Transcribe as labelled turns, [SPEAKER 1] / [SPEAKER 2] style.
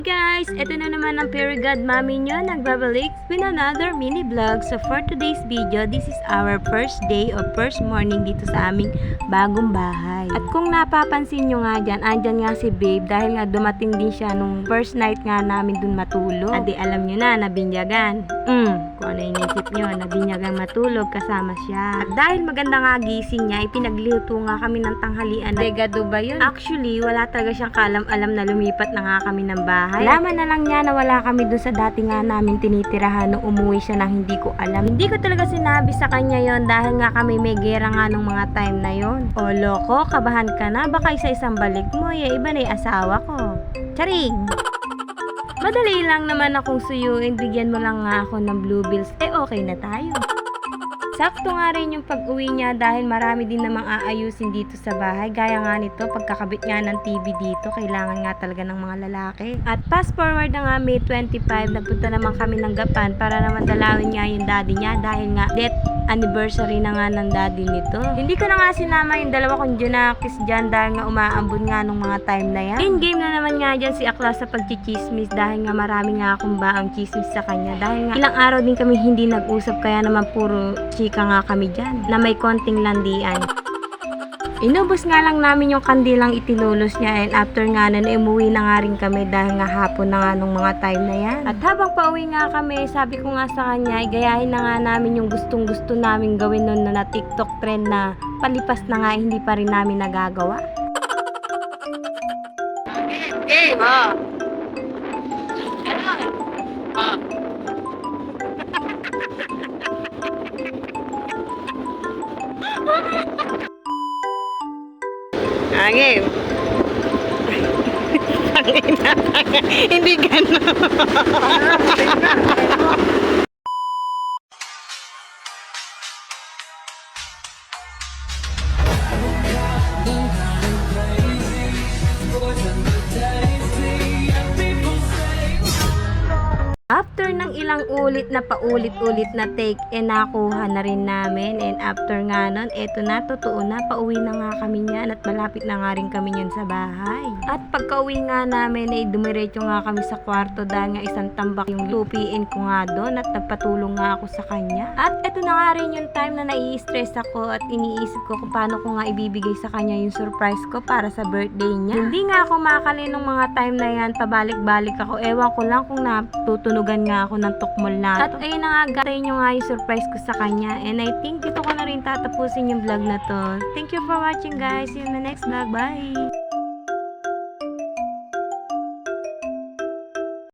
[SPEAKER 1] guys! Ito na naman ang Fairy Godmommy nyo nagbabalik with another mini vlog. So for today's video, this is our first day or first morning dito sa aming bagong bahay. At kung napapansin nyo nga dyan, andyan nga si Babe dahil nga dumating din siya nung first night nga namin dun matulog. At di alam nyo na, nabinyagan. Kung ano inisip nyo, nabinyagan matulog kasama siya. At dahil maganda nga gising niya, ipinaglihuto nga kami ng tanghalian. Regado ba yun? Actually, wala talaga siyang kalam-alam na lumipat na nga kami ng bahay. Laman na lang niya na wala kami dun sa dati nga namin tinitirahan nung umuwi siya nang hindi ko alam. Hindi ko talaga sinabi sa kanya yon dahil nga kami may gera nga nung mga time na yon. O loko, kabahan ka na, baka isa-isang balik mo, iba na yung asawa ko. Charing! Madali lang naman akong suyuin, bigyan mo lang nga ako ng blue bills, okay na tayo. Sakto nga rin yung pag-uwi niya dahil marami din namang aayusin dito sa bahay. Gaya nga nito, pagkakabit niya ng TV dito, kailangan nga talaga ng mga lalaki. At fast forward na nga May 25, nagpunta naman kami ng Gapan para naman dalawin niya yung daddy niya dahil nga death anniversary na nga ng daddy nito. Hindi ko na nga sinama yung dalawa kong Junakis dyan dahil nga umaambon nga nung mga time na yan. In-game na naman nga dyan si Akla sa pagchichismis dahil nga marami nga akong baang chismis sa kanya. Dahil nga ilang araw din kami hindi nag-usap kaya naman puro chika nga kami dyan na may konting landian. Inubos nga lang namin yung kandilang itinulos niya and after nga nun, umuwi na nga rin kami dahil nga hapon na nga nung mga time na yan. At habang pauwi nga kami, sabi ko nga sa kanya, gayahin na nga namin yung gustong gusto namin gawin nun na TikTok trend na palipas na nga hindi pa rin namin nagagawa.
[SPEAKER 2] Game, game. Hindi gano'n.
[SPEAKER 1] After ng ilang ulit na paulit-ulit na take, nakuha na rin namin. And after nga nun, eto na, totoo na, pauwi na nga kami niyan at malapit na nga rin kami niyan sa bahay. At pagka-uwi nga namin, dumiretso nga kami sa kwarto dahil nga isang tambak yung lupiin ko nga doon at nagpatulong nga ako sa kanya. At eto na nga rin yung time na nai-stress ako at iniisip ko kung paano ko nga ibibigay sa kanya yung surprise ko para sa birthday niya. Hindi nga ako makakali nung mga time na yan, pabalik-balik ako. Ewan ko lang kung natutunugan nga ako ng tukmol na to. At ayun na nga, gatayin nyo nga yung surprise ko sa kanya. And I think dito ko na rin tatapusin yung vlog na to. Thank you for watching guys. See you in the next vlog. Bye!